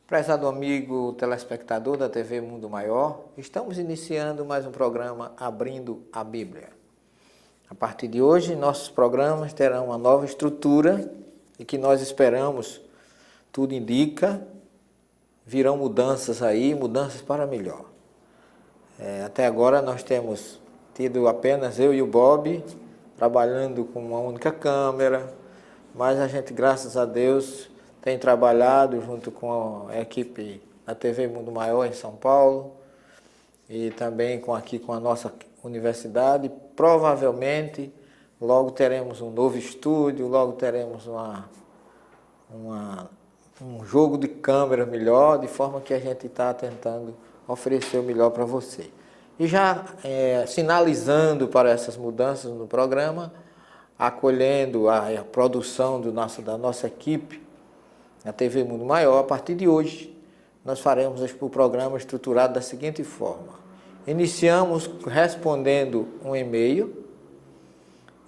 Prezado amigo telespectador da TV Mundo Maior, estamos iniciando mais um programa Abrindo a Bíblia. A partir de hoje, nossos programas terão uma nova estrutura e que nós esperamos, tudo indica, virão mudanças aí, mudanças para melhor. Até agora nós temos tido apenas eu e o Bob trabalhando com uma única câmera, mas a gente, graças a Deus, tem trabalhado junto com a equipe da TV Mundo Maior em São Paulo e também aqui com a nossa universidade. Provavelmente, logo teremos um novo estúdio, logo teremos um jogo de câmera melhor, de forma que a gente está tentando oferecer o melhor para você. E já sinalizando para essas mudanças no programa, acolhendo a produção da nossa equipe, na TV Mundo Maior, a partir de hoje, nós faremos o programa estruturado da seguinte forma. Iniciamos respondendo um e-mail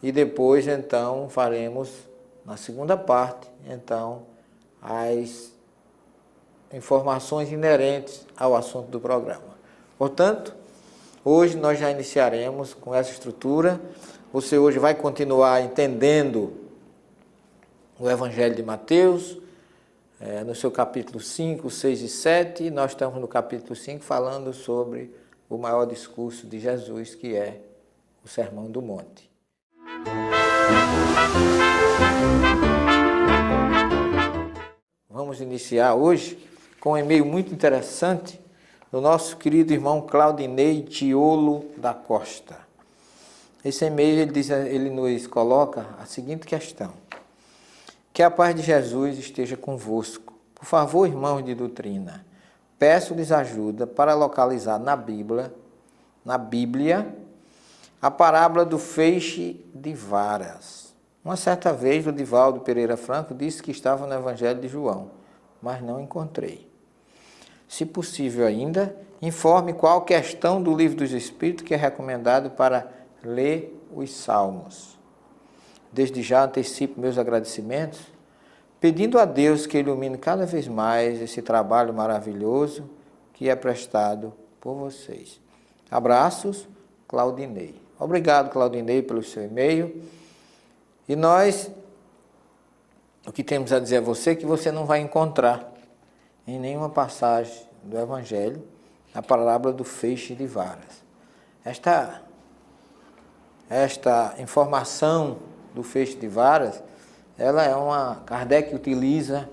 e depois, então, faremos, na segunda parte, então, as informações inerentes ao assunto do programa. Portanto, hoje nós já iniciaremos com essa estrutura. Você hoje vai continuar entendendo o Evangelho de Mateus, no seu capítulo 5, 6 e 7, nós estamos no capítulo 5 falando sobre o maior discurso de Jesus, que é o Sermão do Monte. Vamos iniciar hoje com um e-mail muito interessante do nosso querido irmão Claudinei Tiolo da Costa. Esse e-mail ele nos coloca a seguinte questão: que a paz de Jesus esteja convosco. Por favor, irmãos de doutrina, peço-lhes ajuda para localizar na Bíblia, a parábola do feixe de varas. Uma certa vez, o Divaldo Pereira Franco disse que estava no Evangelho de João, mas não encontrei. Se possível ainda, informe qual questão do Livro dos Espíritos que é recomendado para ler os Salmos. Desde já antecipo meus agradecimentos, pedindo a Deus que ilumine cada vez mais esse trabalho maravilhoso que é prestado por vocês. Abraços, Claudinei. Obrigado, Claudinei, pelo seu e-mail. E nós, o que temos a dizer a você é que você não vai encontrar em nenhuma passagem do Evangelho a parábola do feixe de varas. Esta informação do feixe de varas, Kardec utiliza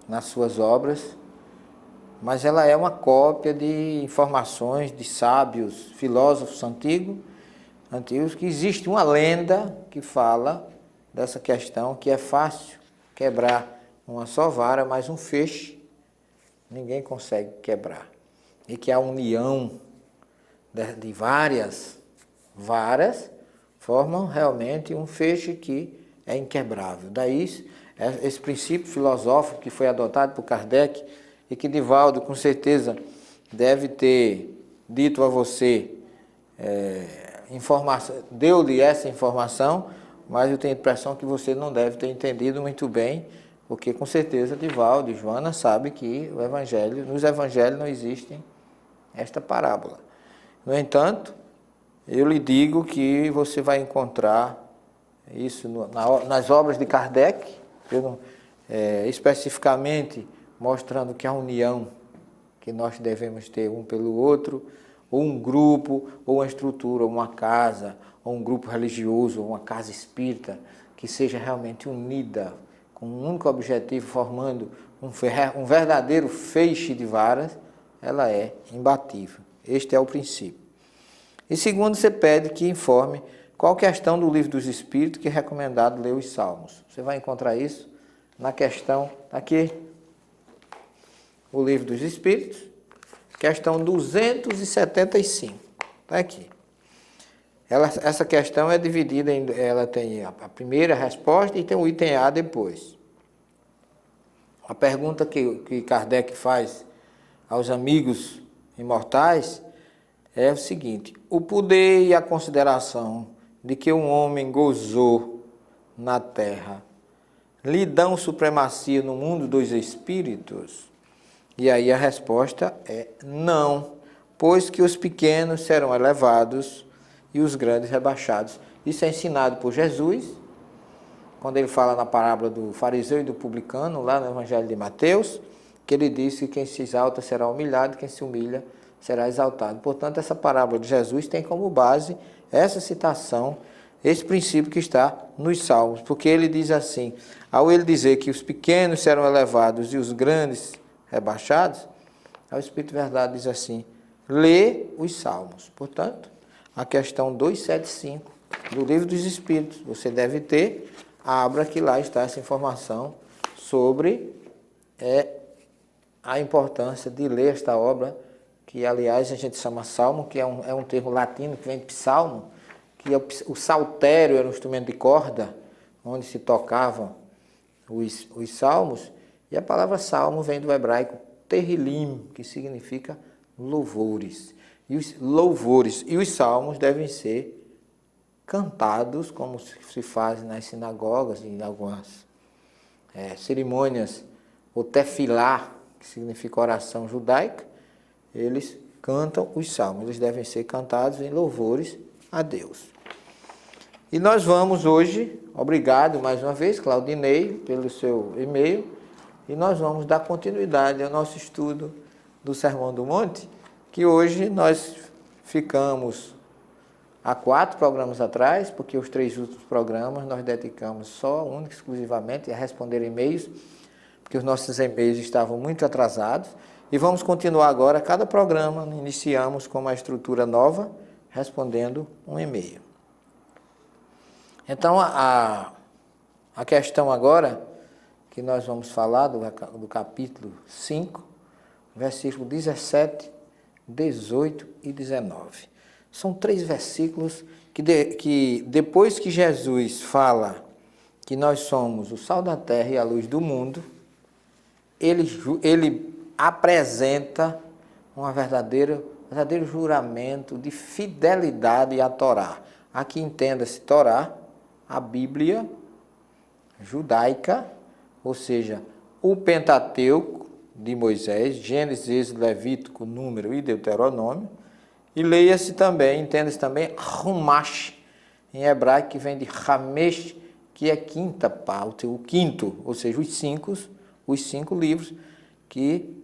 nas suas obras, mas ela é uma cópia de informações de sábios, filósofos antigos, que existe uma lenda que fala dessa questão, que é fácil quebrar uma só vara, mas um feixe ninguém consegue quebrar. E que a união de várias varas formam realmente um feixe que é inquebrável. Daí, esse princípio filosófico que foi adotado por Kardec e que Divaldo, com certeza, deve ter dito a você, deu-lhe essa informação, mas eu tenho a impressão que você não deve ter entendido muito bem, porque, com certeza, Divaldo e Joana sabem que nos evangelhos não existem esta parábola. No entanto, eu lhe digo que você vai encontrar isso nas obras de Kardec, especificamente mostrando que a união que nós devemos ter um pelo outro, ou um grupo, ou uma estrutura, ou uma casa, ou um grupo religioso, ou uma casa espírita, que seja realmente unida, com um único objetivo, formando um verdadeiro feixe de varas, ela é imbatível. Este é o princípio. E segundo, você pede que informe qual questão do Livro dos Espíritos que é recomendado ler os Salmos. Você vai encontrar isso na questão, aqui, o Livro dos Espíritos, questão 275. Está aqui. Essa questão é dividida, ela tem a primeira resposta e tem o item A depois. A pergunta que Kardec faz aos amigos imortais é o seguinte: o poder e a consideração de que um homem gozou na terra lhe dão supremacia no mundo dos espíritos? E aí a resposta é não, pois que os pequenos serão elevados e os grandes rebaixados. Isso é ensinado por Jesus, quando ele fala na parábola do fariseu e do publicano, lá no Evangelho de Mateus, que ele diz que quem se exalta será humilhado, quem se humilha será exaltado. Portanto, essa parábola de Jesus tem como base essa citação, esse princípio que está nos Salmos, porque ele diz assim: ao ele dizer que os pequenos serão elevados e os grandes rebaixados, o Espírito de Verdade diz assim: lê os Salmos. Portanto, a questão 275 do Livro dos Espíritos, você deve ter, abra que lá está essa informação sobre a importância de ler esta obra, que aliás a gente chama salmo, que é um termo latino que vem de psalmo, que é o saltério era um instrumento de corda, onde se tocavam os salmos, e a palavra salmo vem do hebraico terrilim, que significa louvores. E os salmos devem ser cantados, como se faz nas sinagogas e em algumas cerimônias, o tefilá, que significa oração judaica, eles cantam os salmos, eles devem ser cantados em louvores a Deus. E nós vamos hoje, obrigado mais uma vez, Claudinei, pelo seu e-mail, e nós vamos dar continuidade ao nosso estudo do Sermão do Monte, que hoje nós ficamos há 4 programas atrás, porque os 3 últimos programas nós dedicamos só, única e exclusivamente, a responder e-mails, porque os nossos e-mails estavam muito atrasados, e vamos continuar agora, cada programa, iniciamos com uma estrutura nova, respondendo um e-mail. Então, a questão agora, que nós vamos falar do capítulo 5, versículo 17, 18 e 19. São 3 versículos que depois que Jesus fala que nós somos o sal da terra e a luz do mundo, ele apresenta um verdadeiro juramento de fidelidade à Torá. Aqui entenda-se Torá, a Bíblia judaica, ou seja, o Pentateuco de Moisés, Gênesis, Êxodo, Levítico, Número e Deuteronômio, e leia-se também, entenda-se também, Humash, em hebraico, que vem de Hamesh, que é quinta parte, o quinto, ou seja, os 5 livros que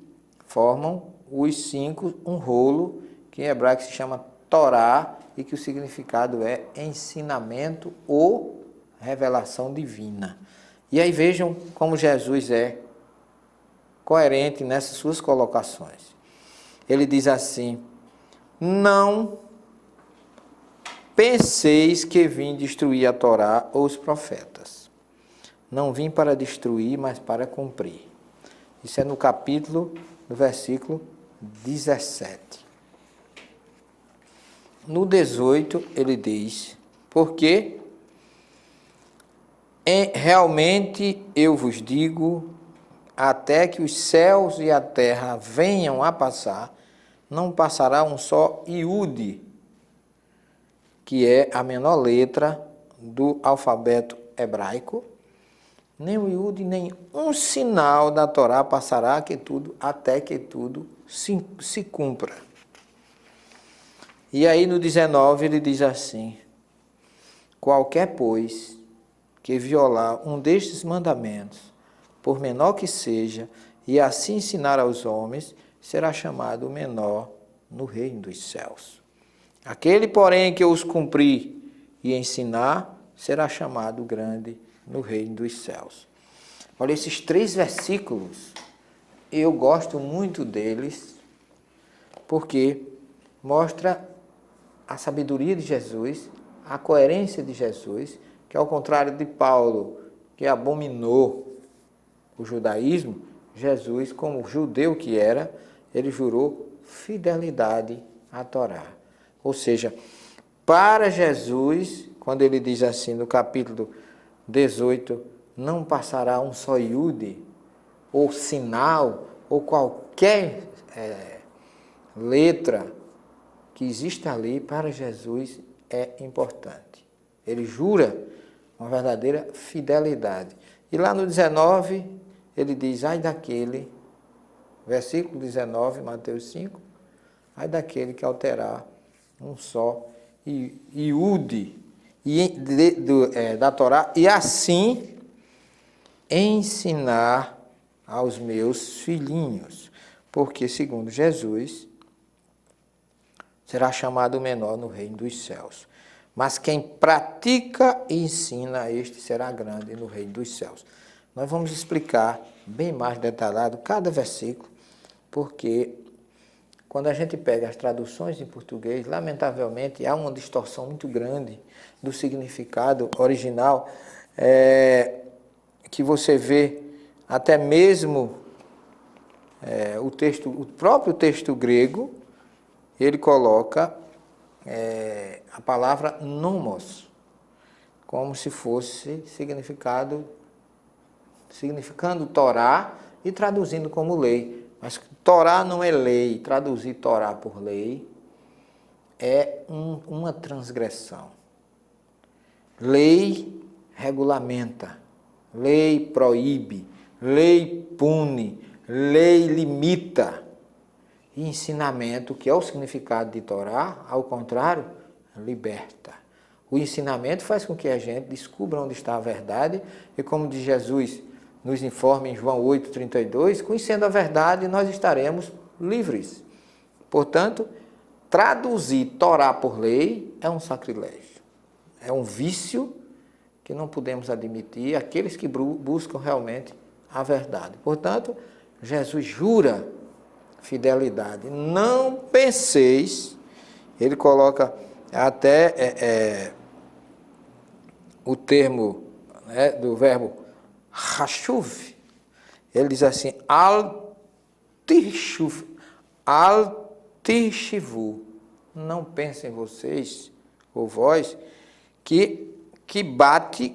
formam um rolo, que em hebraico se chama Torá, e que o significado é ensinamento ou revelação divina. E aí vejam como Jesus é coerente nessas suas colocações. Ele diz assim: não penseis que vim destruir a Torá ou os profetas. Não vim para destruir, mas para cumprir. Isso é no versículo 17. No 18, ele diz: porque realmente eu vos digo, até que os céus e a terra venham a passar, não passará um só iude, que é a menor letra do alfabeto hebraico, nem o iude, nem um sinal da Torá passará até que tudo se cumpra. E aí no 19 ele diz assim: qualquer, pois, que violar um destes mandamentos, por menor que seja, e assim ensinar aos homens, será chamado menor no reino dos céus. Aquele, porém, que os cumprir e ensinar, será chamado grande no reino dos céus. Olha, esses 3 versículos, eu gosto muito deles, porque mostra a sabedoria de Jesus, a coerência de Jesus, que ao contrário de Paulo, que abominou o judaísmo, Jesus, como judeu que era, ele jurou fidelidade à Torá. Ou seja, para Jesus, quando ele diz assim no capítulo 18, não passará um só iude, ou sinal, ou qualquer letra que existe ali para Jesus é importante. Ele jura uma verdadeira fidelidade. E lá no 19, ele diz, ai daquele, versículo 19, Mateus 5, ai daquele que alterar um só iude da Torá, e assim ensinar aos meus filhinhos, porque, segundo Jesus, será chamado menor no reino dos céus. Mas quem pratica e ensina, este será grande no reino dos céus. Nós vamos explicar bem mais detalhado cada versículo, porque quando a gente pega as traduções em português, lamentavelmente, há uma distorção muito grande do significado original, que você vê até mesmo o próprio texto grego, ele coloca a palavra nomos, como se fosse significando Torá e traduzindo como lei. Mas Torá não é lei, traduzir Torá por lei é uma transgressão. Lei regulamenta, lei proíbe, lei pune, lei limita. E ensinamento, que é o significado de Torá, ao contrário, liberta. O ensinamento faz com que a gente descubra onde está a verdade e, como diz Jesus nos informa em João 8,32, conhecendo a verdade, nós estaremos livres. Portanto, traduzir Torá por lei é um sacrilégio. É um vício que não podemos admitir, aqueles que buscam realmente a verdade. Portanto, Jesus jura fidelidade. Não penseis, ele coloca até o termo do verbo Hashuv, ele diz assim, al-tishivu, não pensem vocês, ou vós, que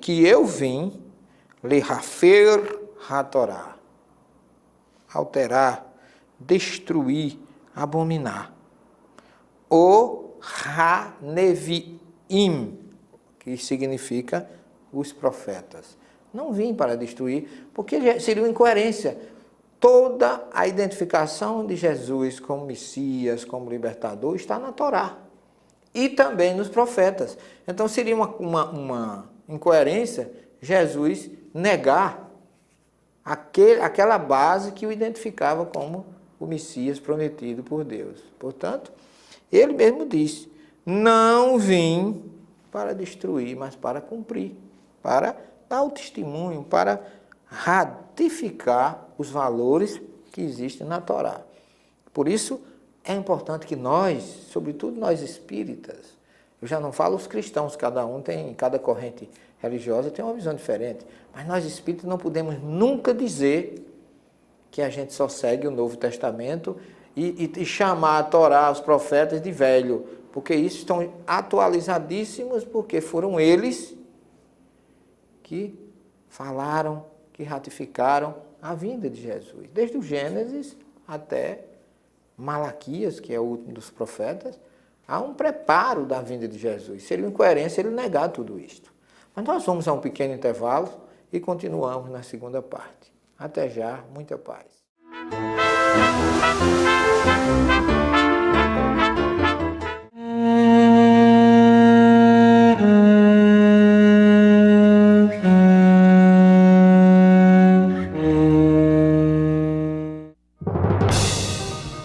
eu vim lehafer hatorá, alterar, destruir, abominar, o ha-neviim, que significa os profetas. Não vim para destruir, porque seria uma incoerência. Toda a identificação de Jesus como Messias, como libertador, está na Torá e também nos profetas. Então seria uma incoerência Jesus negar aquela base que o identificava como o Messias prometido por Deus. Portanto, ele mesmo disse, não vim para destruir, mas para cumprir, para dar o testemunho, para ratificar os valores que existem na Torá. Por isso, é importante que nós, sobretudo nós espíritas, eu já não falo os cristãos, cada corrente religiosa tem uma visão diferente, mas nós espíritas não podemos nunca dizer que a gente só segue o Novo Testamento e chamar a Torá, os profetas, de velho, porque isso estão atualizadíssimos, porque foram eles que falaram, que ratificaram a vinda de Jesus. Desde o Gênesis até Malaquias, que é o último dos profetas, há um preparo da vinda de Jesus. Seria incoerência ele negar tudo isto. Mas nós vamos a um pequeno intervalo e continuamos na segunda parte. Até já, muita paz.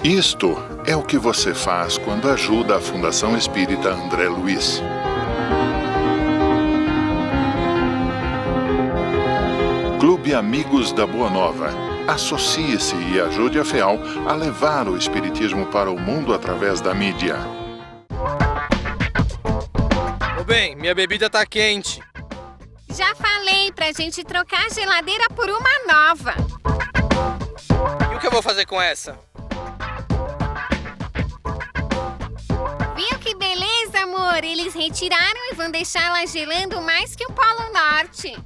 Isto é o que você faz quando ajuda a Fundação Espírita André Luiz. Clube Amigos da Boa Nova. Associe-se e ajude a FEAL a levar o Espiritismo para o mundo através da mídia. Ô bem, minha bebida tá quente. Já falei pra gente trocar a geladeira por uma nova. E o que eu vou fazer com essa? Viu que beleza, amor? Eles retiraram e vão deixá-la gelando mais que o Polo Norte.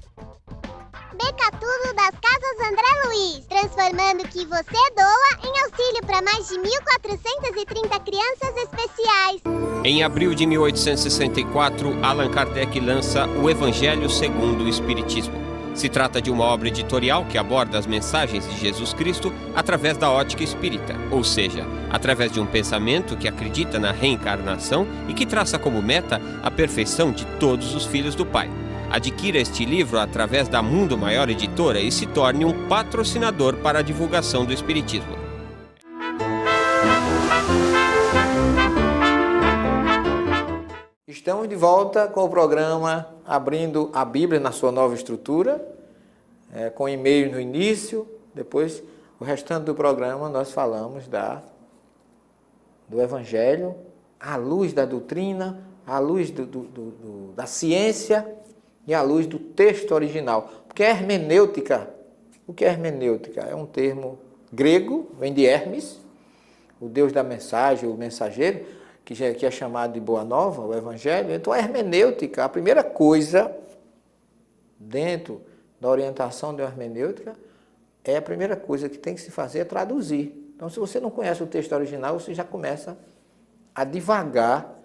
Beca tudo das Casas André Luiz, transformando o que você doa em auxílio para para mais de 1.430 crianças especiais. Em abril de 1864, Allan Kardec lança O Evangelho segundo o Espiritismo. Se trata de uma obra editorial que aborda as mensagens de Jesus Cristo através da ótica espírita, ou seja, através de um pensamento que acredita na reencarnação e que traça como meta a perfeição de todos os filhos do Pai. Adquira este livro através da Mundo Maior Editora e se torne um patrocinador para a divulgação do Espiritismo. Estamos de volta com o programa Abrindo a Bíblia na sua nova estrutura, com e-mail no início, depois o restante do programa nós falamos do Evangelho, à luz da doutrina, à luz da ciência e à luz do texto original. Porque a hermenêutica, o que é hermenêutica? É um termo grego, vem de Hermes, o deus da mensagem, o mensageiro, que é chamado de Boa Nova, o Evangelho. Então, a hermenêutica, a primeira coisa dentro da orientação da hermenêutica, a primeira coisa que tem que se fazer é traduzir. Então, se você não conhece o texto original, você já começa a divagar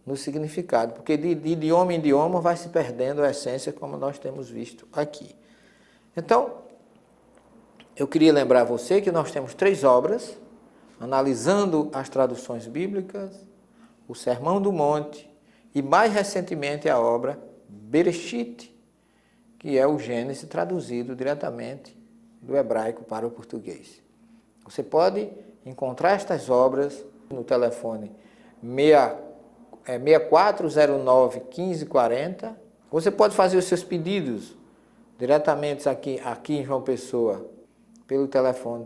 no significado, porque de idioma em idioma vai se perdendo a essência, como nós temos visto aqui. Então, eu queria lembrar você que nós temos 3 obras, analisando as traduções bíblicas, o Sermão do Monte e, mais recentemente, a obra Bereshit, que é o Gênesis traduzido diretamente do hebraico para o português. Você pode encontrar estas obras no telefone 6409-1540. Você pode fazer os no diretamente aqui em João Pessoa pelo telefone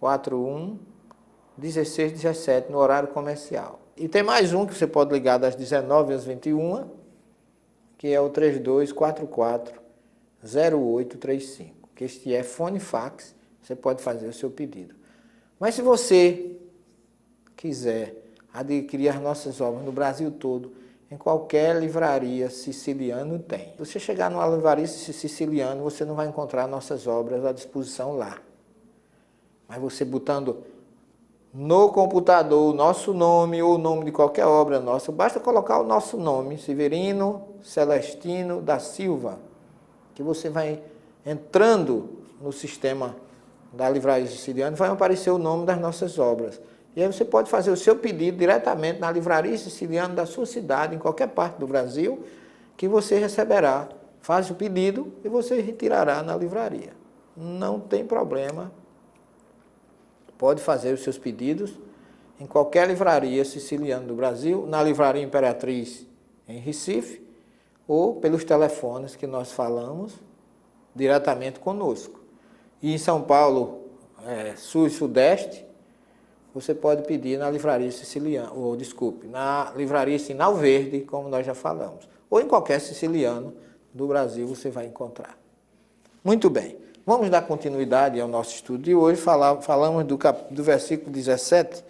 3241-1617 no horário comercial. E tem mais um que você pode ligar das 19 às 21, que é o 3244-0835, que este é fone fax, você pode fazer o seu pedido. Mas se você quiser adquirir as nossas obras no Brasil todo, em qualquer livraria siciliana tem. Se você chegar numa livraria siciliana, você não vai encontrar nossas obras à disposição lá. Mas você botando no computador o nosso nome ou o nome de qualquer obra nossa, basta colocar o nosso nome, Severino Celestino da Silva, que você vai entrando no sistema da livraria siciliana, vai aparecer o nome das nossas obras. E aí você pode fazer o seu pedido diretamente na livraria siciliana da sua cidade, em qualquer parte do Brasil, que você receberá. Faz o pedido e você retirará na livraria. Não tem problema. Pode fazer os seus pedidos em qualquer livraria siciliana do Brasil, na Livraria Imperatriz em Recife, ou pelos telefones que nós falamos diretamente conosco. E em São Paulo, Sul e Sudeste, você pode pedir na livraria siciliana, na livraria Sinal Verde, como nós já falamos. Ou em qualquer siciliano do Brasil você vai encontrar. Muito bem, vamos dar continuidade ao nosso estudo de hoje. Falamos do versículo 17,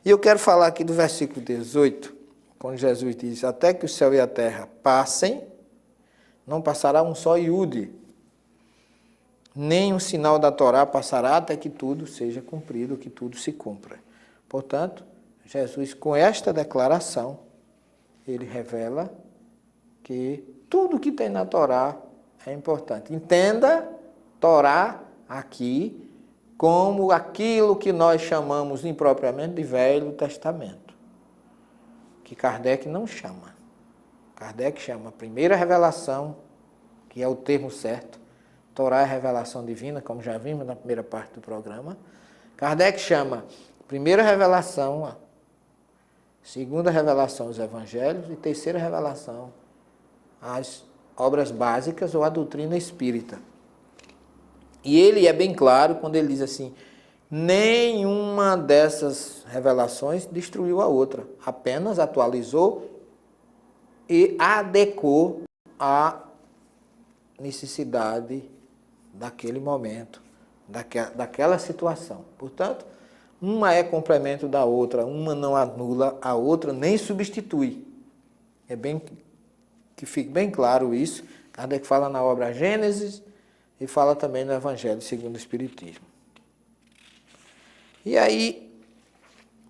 e eu quero falar aqui do versículo 18, quando Jesus diz: até que o céu e a terra passem, não passará um só iude, nem um sinal da Torá passará até que tudo seja cumprido, que tudo se cumpra. Portanto, Jesus, com esta declaração, ele revela que tudo que tem na Torá é importante. Entenda Torá aqui como aquilo que nós chamamos impropriamente de Velho Testamento, que Kardec não chama. Kardec chama a primeira revelação, que é o termo certo. Torá é revelação divina, como já vimos na primeira parte do programa. Kardec chama primeira revelação, segunda revelação, os evangelhos, e terceira revelação, as obras básicas ou a doutrina espírita. E ele é bem claro quando ele diz assim: nenhuma dessas revelações destruiu a outra, apenas atualizou e adequou à necessidade daquele momento, daquela situação. Portanto, uma é complemento da outra, uma não anula a outra, nem substitui. É bem que fique bem claro isso. Kardec fala na obra Gênesis e fala também no Evangelho segundo o Espiritismo. E aí,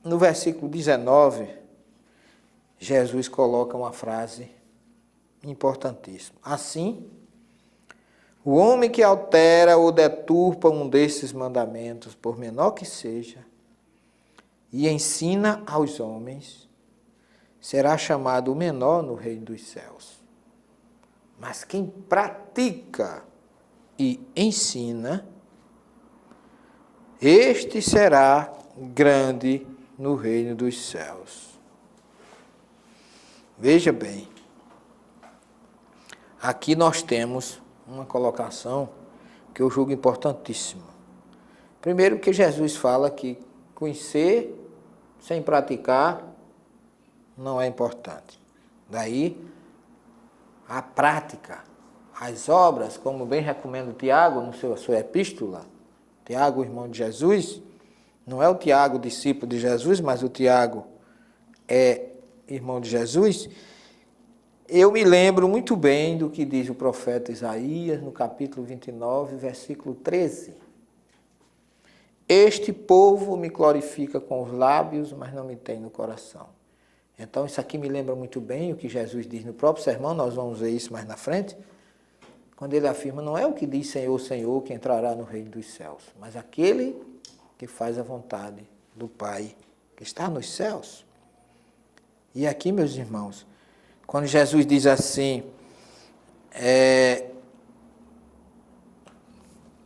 no versículo 19, Jesus coloca uma frase importantíssima. Assim, o homem que altera ou deturpa um desses mandamentos, por menor que seja, e ensina aos homens, será chamado o menor no reino dos céus. Mas quem pratica e ensina, este será grande no reino dos céus. Veja bem, aqui nós temos uma colocação que eu julgo importantíssima. Primeiro que Jesus fala que conhecer sem praticar não é importante. Daí, a prática, as obras, como bem recomenda o Tiago na sua epístola, Tiago, irmão de Jesus, não é o Tiago, discípulo de Jesus, mas o Tiago é irmão de Jesus. Eu me lembro muito bem do que diz o profeta Isaías, no capítulo 29, versículo 13. Este povo me glorifica com os lábios, mas não me tem no coração. Então, isso aqui me lembra muito bem o que Jesus diz no próprio sermão, nós vamos ver isso mais na frente, quando ele afirma, não é o que diz Senhor, Senhor, que entrará no reino dos céus, mas aquele que faz a vontade do Pai, que está nos céus. E aqui, meus irmãos, quando Jesus diz assim,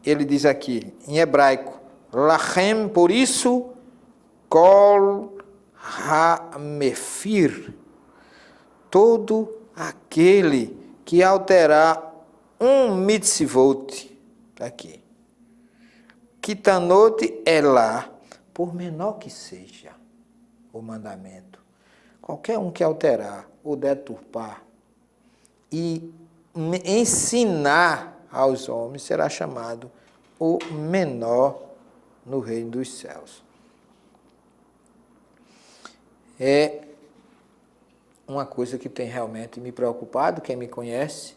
ele diz aqui, em hebraico, Lachem, por isso, kol ha-mefir, todo aquele que alterar um mitzvot, aqui, kitanot elá, por menor que seja o mandamento, qualquer um que alterar ou deturpar e ensinar aos homens será chamado o menor no reino dos céus. É uma coisa que tem realmente me preocupado, quem me conhece,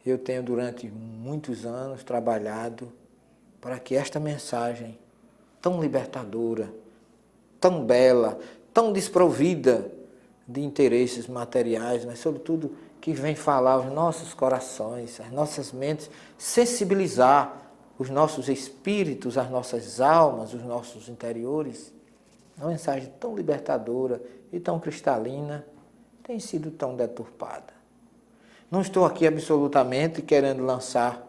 eu tenho durante muitos anos trabalhado para que esta mensagem tão libertadora, tão bela, tão desprovida de interesses materiais, mas sobretudo que vem falar aos nossos corações, às nossas mentes, sensibilizar os nossos espíritos, as nossas almas, os nossos interiores. Uma mensagem tão libertadora e tão cristalina tem sido tão deturpada. Não estou aqui absolutamente querendo lançar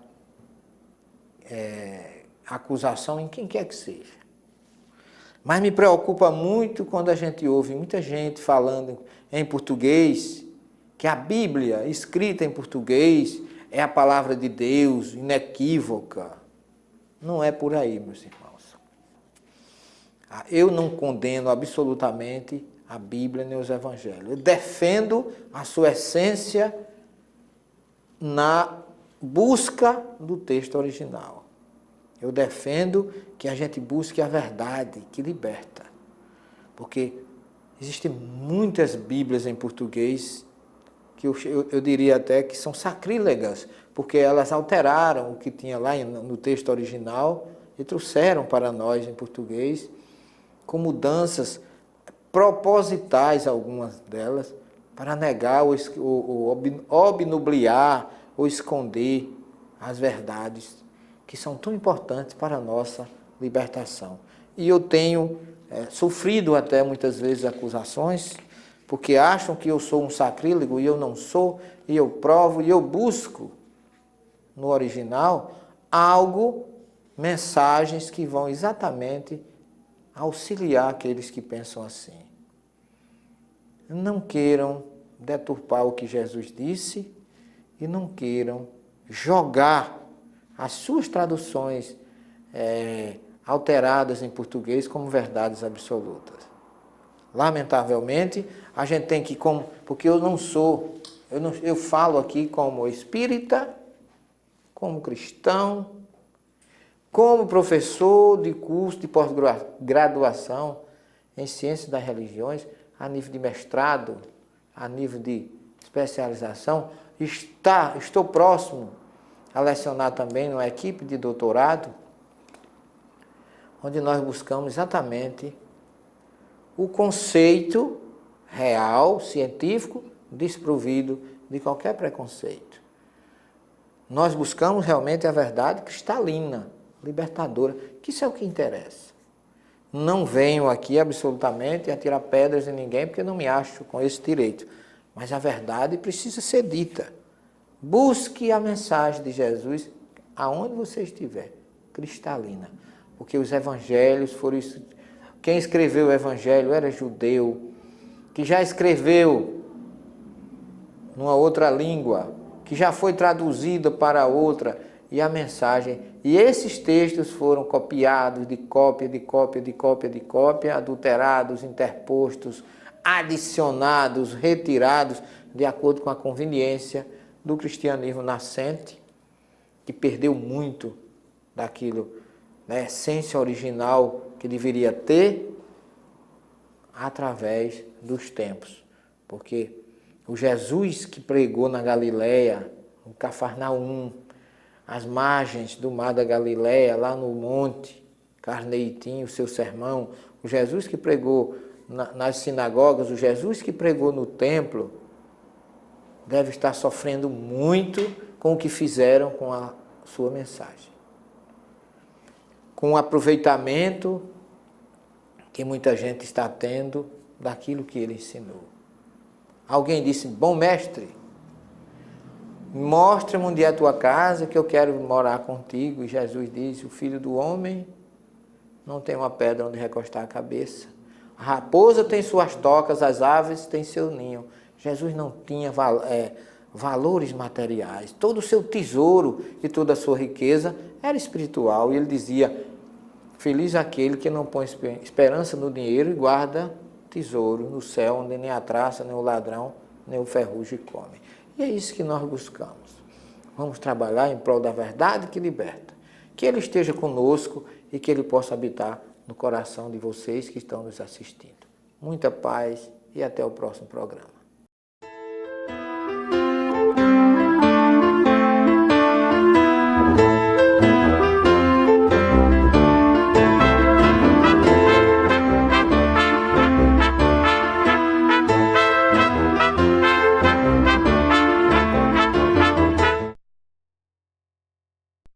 acusação em quem quer que seja. Mas me preocupa muito quando a gente ouve muita gente falando em português, que a Bíblia, escrita em português, é a palavra de Deus, inequívoca. Não é por aí, meus irmãos. Eu não condeno absolutamente a Bíblia nem os Evangelhos. Eu defendo a sua essência na busca do texto original. Eu defendo que a gente busque a verdade que liberta. Porque existem muitas Bíblias em português que eu diria até que são sacrílegas, porque elas alteraram o que tinha lá no texto original e trouxeram para nós em português com mudanças propositais, algumas delas, para negar ou obnubilar ou esconder as verdades que são tão importantes para a nossa libertação. E eu tenho sofrido até muitas vezes acusações, porque acham que eu sou um sacrílego e eu não sou, e eu provo, e eu busco no original mensagens que vão exatamente auxiliar aqueles que pensam assim. Não queiram deturpar o que Jesus disse e não queiram jogar as suas traduções alteradas em português como verdades absolutas. Lamentavelmente, a gente tem que, porque eu falo aqui como espírita, como cristão, como professor de curso de pós-graduação em ciências das religiões, a nível de mestrado, a nível de especialização, estou próximo a lecionar também numa equipe de doutorado, onde nós buscamos exatamente o conceito real, científico, desprovido de qualquer preconceito. Nós buscamos realmente a verdade cristalina, libertadora, que isso é o que interessa. Não venho aqui absolutamente a tirar pedras em ninguém, porque não me acho com esse direito. Mas a verdade precisa ser dita. Busque a mensagem de Jesus aonde você estiver, cristalina. Porque os evangelhos foram... Quem escreveu o evangelho era judeu, que já escreveu numa outra língua, que já foi traduzida para outra, e a mensagem... E esses textos foram copiados de cópia, adulterados, interpostos, adicionados, retirados, de acordo com a conveniência do cristianismo nascente, que perdeu muito daquilo, da essência original que deveria ter, através dos tempos. Porque o Jesus que pregou na Galileia, no Cafarnaum, às margens do mar da Galileia, lá no monte Carneitim, o seu sermão, o Jesus que pregou nas sinagogas, o Jesus que pregou no templo, deve estar sofrendo muito com o que fizeram com a sua mensagem. Com o aproveitamento que muita gente está tendo daquilo que ele ensinou. Alguém disse: bom mestre, mostra-me onde é a tua casa, que eu quero morar contigo. E Jesus disse: o filho do homem não tem uma pedra onde recostar a cabeça. A raposa tem suas tocas, as aves têm seu ninho. Jesus não tinha valores materiais. Todo o seu tesouro e toda a sua riqueza era espiritual. E ele dizia: feliz aquele que não põe esperança no dinheiro e guarda tesouro no céu, onde nem a traça, nem o ladrão, nem o ferrugem come. E é isso que nós buscamos. Vamos trabalhar em prol da verdade que liberta. Que Ele esteja conosco e que Ele possa habitar no coração de vocês que estão nos assistindo. Muita paz e até o próximo programa.